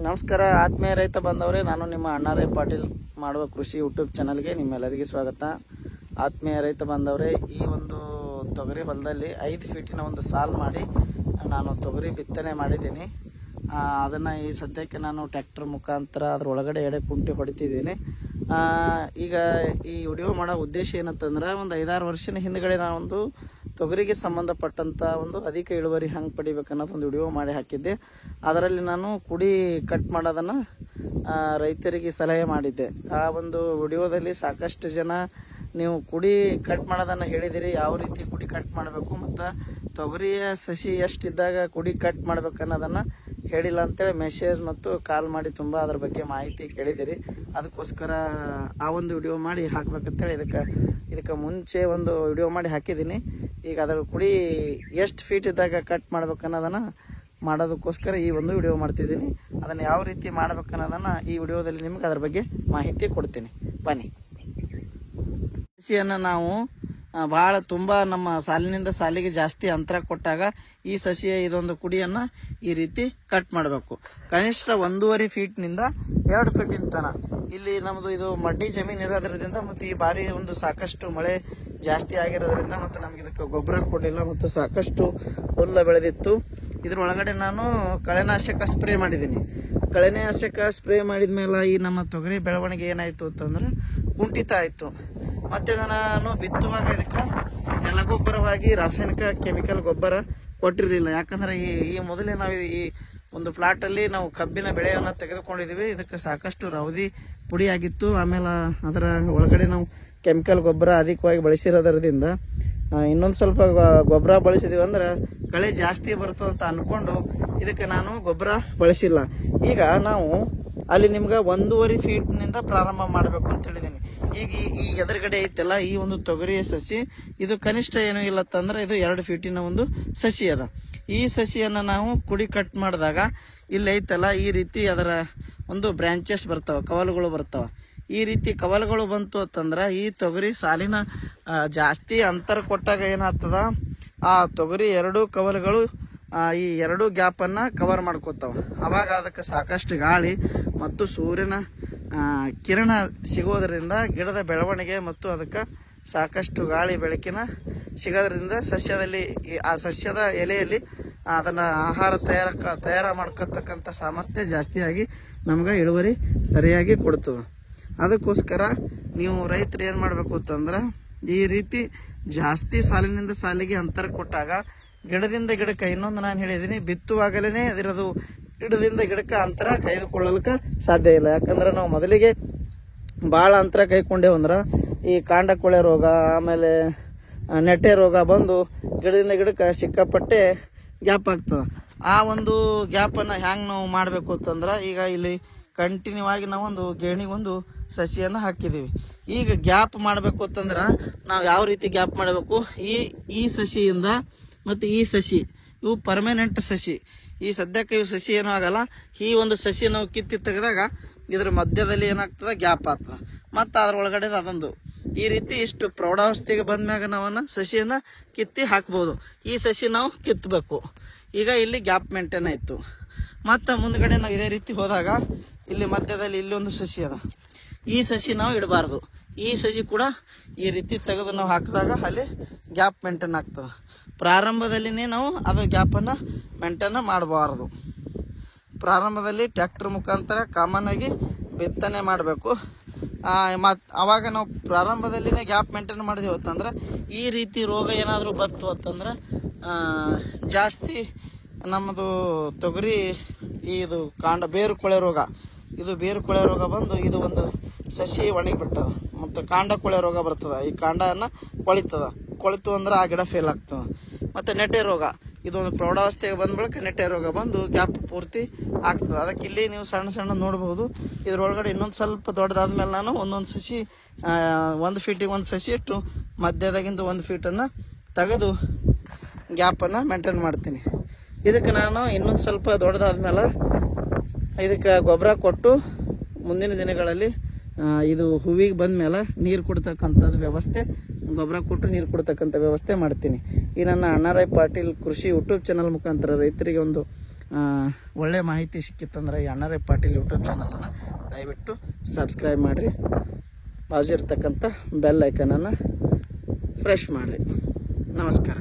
ನಮಸ್ಕಾರ ಆತ್ಮೀಯ ರೈತ ಬಂದವರೇ, ನಾನು ನಿಮ್ಮ ಅಣ್ಣಾರೈ ಪಾಟೀಲ್ ಮಾಡುವ ಕೃಷಿ ಯೂಟ್ಯೂಬ್ ಚಾನಲ್ಗೆ ನಿಮ್ಮೆಲ್ಲರಿಗೆ ಸ್ವಾಗತ. ಆತ್ಮೀಯ ರೈತ ಬಂದವರೇ, ಈ ಒಂದು ತೊಗರಿ ಹೊಲದಲ್ಲಿ 5 ಫೀಟಿನ ಒಂದು ಸಾಲ್ ಮಾಡಿ ನಾನು ತೊಗರಿ ಬಿತ್ತನೆ ಮಾಡಿದ್ದೀನಿ. ಅದನ್ನು ಈ ಸದ್ಯಕ್ಕೆ ನಾನು ಟ್ರ್ಯಾಕ್ಟರ್ ಮುಖಾಂತರ ಅದ್ರ ಒಳಗಡೆ ಎಡೆ ಕುಂಟಿ ಹೊಡಿತಿದ್ದೀನಿ. ಈಗ ಈ ವಿಡಿಯೋ ಮಾಡೋ ಉದ್ದೇಶ ಏನಂತಂದ್ರೆ, ಒಂದು 5-6 ವರ್ಷದ ಹಿಂದ್ಗಡೆ ನಾನೊಂದು ತೊಗರಿಗೆ ಸಂಬಂಧಪಟ್ಟಂಥ ಒಂದು ಅಧಿಕ ಇಳುವರಿ ಹೆಂಗೆ ಪಡಿಬೇಕನ್ನೋದು ಒಂದು ವಿಡಿಯೋ ಮಾಡಿ ಹಾಕಿದ್ದೆ. ಅದರಲ್ಲಿ ನಾನು ಕುಡಿ ಕಟ್ ಮಾಡೋದನ್ನು ರೈತರಿಗೆ ಸಲಹೆ ಮಾಡಿದ್ದೆ. ಆ ಒಂದು ವಿಡಿಯೋದಲ್ಲಿ ಸಾಕಷ್ಟು ಜನ ನೀವು ಕುಡಿ ಕಟ್ ಮಾಡೋದನ್ನು ಹೇಳಿದಿರಿ, ಯಾವ ರೀತಿ ಕುಡಿ ಕಟ್ ಮಾಡಬೇಕು ಮತ್ತು ತೊಗರಿಯ ಸಸಿ ಎಷ್ಟಿದ್ದಾಗ ಕುಡಿ ಕಟ್ ಮಾಡ್ಬೇಕು ಅನ್ನೋದನ್ನು ಹೇಳಿಲ್ಲ ಅಂತೇಳಿ ಮೆಸೇಜ್ ಮತ್ತು ಕಾಲ್ ಮಾಡಿ ತುಂಬ ಅದ್ರ ಬಗ್ಗೆ ಮಾಹಿತಿ ಕೇಳಿದಿರಿ. ಅದಕ್ಕೋಸ್ಕರ ಆ ಒಂದು ವಿಡಿಯೋ ಮಾಡಿ ಹಾಕ್ಬೇಕಂತೇಳಿ ಇದಕ್ಕೆ ಮುಂಚೆ ಒಂದು ವಿಡಿಯೋ ಮಾಡಿ ಹಾಕಿದ್ದೀನಿ. ಈಗ ಅದರ ಕುಡಿ ಎಷ್ಟು ಫೀಟ್ ಇದ್ದಾಗ ಕಟ್ ಮಾಡ್ಬೇಕು ಅನ್ನೋದನ್ನು ಮಾಡೋದಕ್ಕೋಸ್ಕರ ಈ ಒಂದು ವಿಡಿಯೋ ಮಾಡ್ತಿದ್ದೀನಿ. ಅದನ್ನು ಯಾವ ರೀತಿ ಮಾಡ್ಬೇಕು ಅನ್ನೋದನ್ನು ಈ ವಿಡಿಯೋದಲ್ಲಿ ನಿಮ್ಗೆ ಅದ್ರ ಬಗ್ಗೆ ಮಾಹಿತಿ ಕೊಡ್ತೀನಿ. ಬನ್ನಿ. ಸಸಿಯನ್ನು ನಾವು ಭಾಳ ತುಂಬ ನಮ್ಮ ಸಾಲಿನಿಂದ ಸಾಲಿಗೆ ಜಾಸ್ತಿ ಅಂತರ ಕೊಟ್ಟಾಗ ಈ ಸಸಿಯ ಇದೊಂದು ಕುಡಿಯನ್ನು ಈ ರೀತಿ ಕಟ್ ಮಾಡಬೇಕು. ಕನಿಷ್ಠ 1.5 ಫೀಟ್ನಿಂದ 2 ಫೀಟಿನ ತನ. ಇಲ್ಲಿ ನಮ್ಮದು ಇದು ಮಡ್ಡಿ ಜಮೀನು ಇರೋದ್ರಿಂದ ಮತ್ತು ಈ ಬಾರಿ ಒಂದು ಸಾಕಷ್ಟು ಮಳೆ ಜಾಸ್ತಿ ಆಗಿರೋದ್ರಿಂದ ಮತ್ತು ನಮ್ಗೆ ಇದಕ್ಕೆ ಗೊಬ್ಬರ ಕೊಡಲಿಲ್ಲ ಮತ್ತು ಸಾಕಷ್ಟು ಹುಲ್ಲು ಬೆಳೆದಿತ್ತು. ಇದ್ರೊಳಗಡೆ ನಾನು ಕಳೆನಾಶಕ ಸ್ಪ್ರೇ ಮಾಡಿದ್ದೀನಿ. ಕಳೆನಾಶಕ ಸ್ಪ್ರೇ ಮಾಡಿದ ಮೇಲೆ ಈ ನಮ್ಮ ತೊಗರಿ ಬೆಳವಣಿಗೆ ಏನಾಯಿತು ಅಂತಂದ್ರೆ ಕುಂಠಿತ ಆಯಿತು. ಮತ್ತು ನಾನು ಬಿತ್ತುವಾಗ ಇದಕ್ಕೆ ನೆಲಗೊಬ್ಬರವಾಗಿ ರಾಸಾಯನಿಕ ಕೆಮಿಕಲ್ ಗೊಬ್ಬರ ಕೊಟ್ಟಿರಲಿಲ್ಲ. ಯಾಕಂದರೆ ಈ ಮೊದಲೇ ನಾವು ಈ ಒಂದು ಫ್ಲಾಟಲ್ಲಿ ನಾವು ಕಬ್ಬಿನ ಬೆಳೆಯನ್ನು ತೆಗೆದುಕೊಂಡಿದ್ದೀವಿ. ಇದಕ್ಕೆ ಸಾಕಷ್ಟು ರವದಿ ಪುಡಿ ಆಗಿತ್ತು. ಆಮೇಲೆ ಅದರ ಒಳಗಡೆ ನಾವು ಕೆಮಿಕಲ್ ಗೊಬ್ಬರ ಅಧಿಕವಾಗಿ ಬಳಸಿರೋದ್ರಿಂದ ಇನ್ನೊಂದು ಸ್ವಲ್ಪ ಗೊಬ್ಬರ ಬಳಸಿದೀವಿ ಅಂದ್ರೆ ಕಳೆ ಜಾಸ್ತಿ ಬರ್ತದಂತ ಅಂದ್ಕೊಂಡು ಇದಕ್ಕೆ ನಾನು ಗೊಬ್ಬರ ಬಳಸಿಲ್ಲ. ಈಗ ನಾವು ಅಲ್ಲಿ ನಿಮ್ಗೆ 1.5 ಫೀಟ್ನಿಂದ ಪ್ರಾರಂಭ ಮಾಡಬೇಕು ಅಂತ ಹೇಳಿದ್ದೀನಿ. ಈಗ ಈ ಎದುರುಗಡೆ ಐತಲ್ಲ ಈ ಒಂದು ತೊಗರಿಯ ಸಸಿ, ಇದು ಕನಿಷ್ಠ ಏನೂ ಇಲ್ಲತ್ತಂದ್ರೆ ಇದು 2 ಫೀಟಿನ ಒಂದು ಸಸಿ ಅದ. ಈ ಸಸಿಯನ್ನು ನಾವು ಕುಡಿ ಕಟ್ ಮಾಡಿದಾಗ ಇಲ್ಲಿ ಐತಲ್ಲ ಈ ರೀತಿ ಅದರ ಒಂದು ಬ್ರಾಂಚಸ್ ಬರ್ತಾವೆ, ಕವಲುಗಳು ಬರ್ತಾವೆ. ಈ ರೀತಿ ಕವಲುಗಳು ಬಂತು ಅಂತಂದ್ರೆ ಈ ತೊಗರಿ ಸಾಲಿನ ಜಾಸ್ತಿ ಅಂತರ ಕೊಟ್ಟಾಗ ಏನಾಗ್ತದ, ಆ ತೊಗರಿ 2 ಕವಲುಗಳು ಈ 2 ಗ್ಯಾಪನ್ನು ಕವರ್ ಮಾಡ್ಕೋತಾವೆ. ಅವಾಗ ಅದಕ್ಕೆ ಸಾಕಷ್ಟು ಗಾಳಿ ಮತ್ತು ಸೂರ್ಯನ ಕಿರಣ ಸಿಗೋದ್ರಿಂದ ಗಿಡದ ಬೆಳವಣಿಗೆ ಮತ್ತು ಅದಕ್ಕೆ ಸಾಕಷ್ಟು ಗಾಳಿ ಬೆಳಕಿನ ಸಿಗೋದ್ರಿಂದ ಸಸ್ಯದಲ್ಲಿ ಆ ಸಸ್ಯದ ಎಲೆಯಲ್ಲಿ ಅದನ್ನು ಆಹಾರ ತಯಾರ ಮಾಡ್ಕೊತಕ್ಕಂಥ ಸಾಮರ್ಥ್ಯ ಜಾಸ್ತಿಯಾಗಿ ನಮ್ಗೆ ಇಳುವರಿ ಸರಿಯಾಗಿ ಕೊಡ್ತದೆ. ಅದಕ್ಕೋಸ್ಕರ ನೀವು ರೈತರು ಏನು ಮಾಡಬೇಕು ಅಂತಂದ್ರೆ ಈ ರೀತಿ ಜಾಸ್ತಿ ಸಾಲಿನಿಂದ ಸಾಲಿಗೆ ಅಂತರ ಕೊಟ್ಟಾಗ ಗಿಡದಿಂದ ಗಿಡಕ್ಕೆ, ಇನ್ನೊಂದು ನಾನು ಹೇಳಿದ್ದೀನಿ, ಬಿತ್ತುವಾಗಲೇ ಅದರದು ಗಿಡದಿಂದ ಗಿಡಕ್ಕೆ ಅಂತರ ಕಾಯ್ದುಕೊಳ್ಳಲಿಕ್ಕೆ ಸಾಧ್ಯ ಇಲ್ಲ. ಯಾಕಂದ್ರೆ ನಾವು ಮೊದಲಿಗೆ ಭಾಳ ಅಂತರ ಕೈಕೊಂಡೇವಂದ್ರೆ ಈ ಕಾಂಡ ಕೊಳೆ ರೋಗ ಆಮೇಲೆ ನೆಟ್ಟೆ ರೋಗ ಬಂದು ಗಿಡದಿಂದ ಗಿಡಕ್ಕೆ ಸಿಕ್ಕಾಪಟ್ಟೆ ಗ್ಯಾಪ್ ಆಗ್ತದೆ. ಆ ಒಂದು ಗ್ಯಾಪನ್ನು ಹ್ಯಾಂಗೆ ನಾವು ಮಾಡಬೇಕು ಅಂತಂದ್ರೆ, ಈಗ ಇಲ್ಲಿ ಕಂಟಿನ್ಯೂ ಆಗಿ ನಾವೊಂದು ಗೇಣಿಗೊಂದು ಸಸಿಯನ್ನು ಹಾಕಿದ್ದೀವಿ. ಈಗ ಗ್ಯಾಪ್ ಮಾಡಬೇಕು ಅಂತಂದ್ರೆ ನಾವು ಯಾವ ರೀತಿ ಗ್ಯಾಪ್ ಮಾಡಬೇಕು, ಈ ಸಸಿಯಿಂದ ಮತ್ತು ಈ ಸಸಿ ಇವು ಪರ್ಮನೆಂಟ್ ಸಸಿ. ಈ ಸದ್ಯಕ್ಕೆ ಇವು ಸಸಿ ಏನೂ ಆಗಲ್ಲ. ಈ ಒಂದು ಸಸಿ ನಾವು ಕಿತ್ತಿ ತೆಗೆದಾಗ ಇದ್ರ ಮಧ್ಯದಲ್ಲಿ ಏನಾಗ್ತದೆ, ಗ್ಯಾಪ್ ಆಗ್ತದೆ. ಮತ್ತು ಅದ್ರ ಒಳಗಡೆ ಅದೊಂದು ಈ ರೀತಿ ಇಷ್ಟು ಪ್ರೌಢಾವಸ್ಥೆಗೆ ಬಂದ್ಮ್ಯಾಗ ನಾವನ್ನ ಸಸಿಯನ್ನು ಕಿತ್ತಿ ಹಾಕ್ಬೋದು. ಈ ಸಸಿ ನಾವು ಕಿತ್ತಬೇಕು. ಈಗ ಇಲ್ಲಿ ಗ್ಯಾಪ್ ಮೇಂಟೈನ್ ಆಯಿತು. ಮತ್ತು ಮುಂದ್ಗಡೆ ನಾವು ಇದೇ ರೀತಿ ಹೋದಾಗ ಇಲ್ಲಿ ಮಧ್ಯದಲ್ಲಿ ಇಲ್ಲೊಂದು ಸಸಿ ಅದ. ಈ ಸಸಿ ನಾವು ಇಡಬಾರ್ದು. ಈ ಸಸಿ ಕೂಡ ಈ ರೀತಿ ತೆಗೆದು ನಾವು ಹಾಕಿದಾಗ ಅಲ್ಲಿ ಗ್ಯಾಪ್ ಮೇಂಟೈನ್ ಆಗ್ತದೆ. ಪ್ರಾರಂಭದಲ್ಲಿನೇ ನಾವು ಅದು ಗ್ಯಾಪನ್ನು ಮೇಂಟೈನ್ ಮಾಡಬಾರ್ದು. ಪ್ರಾರಂಭದಲ್ಲಿ ಟ್ರ್ಯಾಕ್ಟರ್ ಮುಖಾಂತರ ಕಾಮನ್ ಆಗಿ ಬಿತ್ತನೆ ಮಾಡಬೇಕು. ಮತ್ತು ಆವಾಗ ನಾವು ಪ್ರಾರಂಭದಲ್ಲಿನೇ ಗ್ಯಾಪ್ ಮೇಂಟೈನ್ ಮಾಡಿದೆವು ಅಂತಂದ್ರೆ ಈ ರೀತಿ ರೋಗ ಏನಾದರೂ ಬಂತು ಅಂತಂದ್ರೆ ಜಾಸ್ತಿ ನಮ್ಮದು ತೊಗರಿ ಇದು ಬೇರು ಕೊಳೆ ರೋಗ, ಇದು ಬೇರು ಕೊಳೆ ರೋಗ ಬಂದು ಇದು ಒಂದು ಸಸಿ ಒಣಗಿಬಿಟ್ಟದ ಮತ್ತು ಕಾಂಡ ಕೊಳೆ ರೋಗ ಬರ್ತದೆ. ಈ ಕಾಂಡನ ಕೊಳಿತು ಅಂದ್ರೆ ಆ ಗಿಡ ಫೇಲ್ ಆಗ್ತದೆ. ಮತ್ತು ನೆಟ್ಟೆ ರೋಗ, ಇದೊಂದು ಪ್ರೌಢಾವಸ್ಥೆಗೆ ಬಂದ ಬಳಿಕ ನೆಟ್ಟೆ ರೋಗ ಬಂದು ಗ್ಯಾಪ್ ಪೂರ್ತಿ ಆಗ್ತದೆ. ಅದಕ್ಕೆ ಇಲ್ಲಿ ನೀವು ಸಣ್ಣ ನೋಡ್ಬೋದು. ಇದ್ರೊಳಗಡೆ ಇನ್ನೊಂದು ಸ್ವಲ್ಪ ದೊಡ್ಡದಾದ್ಮೇಲೆ ನಾನು ಒಂದೊಂದು ಸಸಿ 1 ಫೀಟಿಗೆ ಒಂದು ಸಸಿ ಇಟ್ಟು ಮಧ್ಯದಾಗಿಂದ 1 ಫೀಟನ್ನು ತೆಗೆದು ಗ್ಯಾಪನ್ನು ಮೇಂಟೈನ್ ಮಾಡ್ತೀನಿ. ಇದಕ್ಕೆ ನಾನು ಇನ್ನೊಂದು ಸ್ವಲ್ಪ ದೊಡ್ಡದಾದ್ಮೇಲೆ ಇದಕ್ಕೆ ಗೊಬ್ಬರ ಕೊಟ್ಟು ಮುಂದಿನ ದಿನಗಳಲ್ಲಿ ಇದು ಹೂವಿಗೆ ಬಂದ ಮೇಲೆ ನೀರು ಕೊಡ್ತಕ್ಕಂಥದ್ದು ವ್ಯವಸ್ಥೆ, ಗೊಬ್ಬರ ಕೊಟ್ಟು ನೀರು ಕೊಡ್ತಕ್ಕಂಥ ವ್ಯವಸ್ಥೆ ಮಾಡ್ತೀನಿ. ಈ ನನ್ನ ಅಣ್ಣಾರೈ ಪಾಟೀಲ್ ಕೃಷಿ ಯೂಟ್ಯೂಬ್ ಚಾನಲ್ ಮುಖಾಂತರ ರೈತರಿಗೆ ಒಂದು ಒಳ್ಳೆ ಮಾಹಿತಿ ಸಿಕ್ಕಿತ್ತಂದ್ರೆ ಈ ಅಣ್ಣಾರೇ ಪಾಟೀಲ್ ಯೂಟ್ಯೂಬ್ ಚಾನಲನ್ನು ದಯವಿಟ್ಟು ಸಬ್ಸ್ಕ್ರೈಬ್ ಮಾಡಿರಿ. ಬಾಜು ಇರ್ತಕ್ಕಂಥ ಬೆಲ್ ಐಕನನ್ನು ಫ್ರೆಶ್ ಮಾಡಿರಿ. ನಮಸ್ಕಾರ.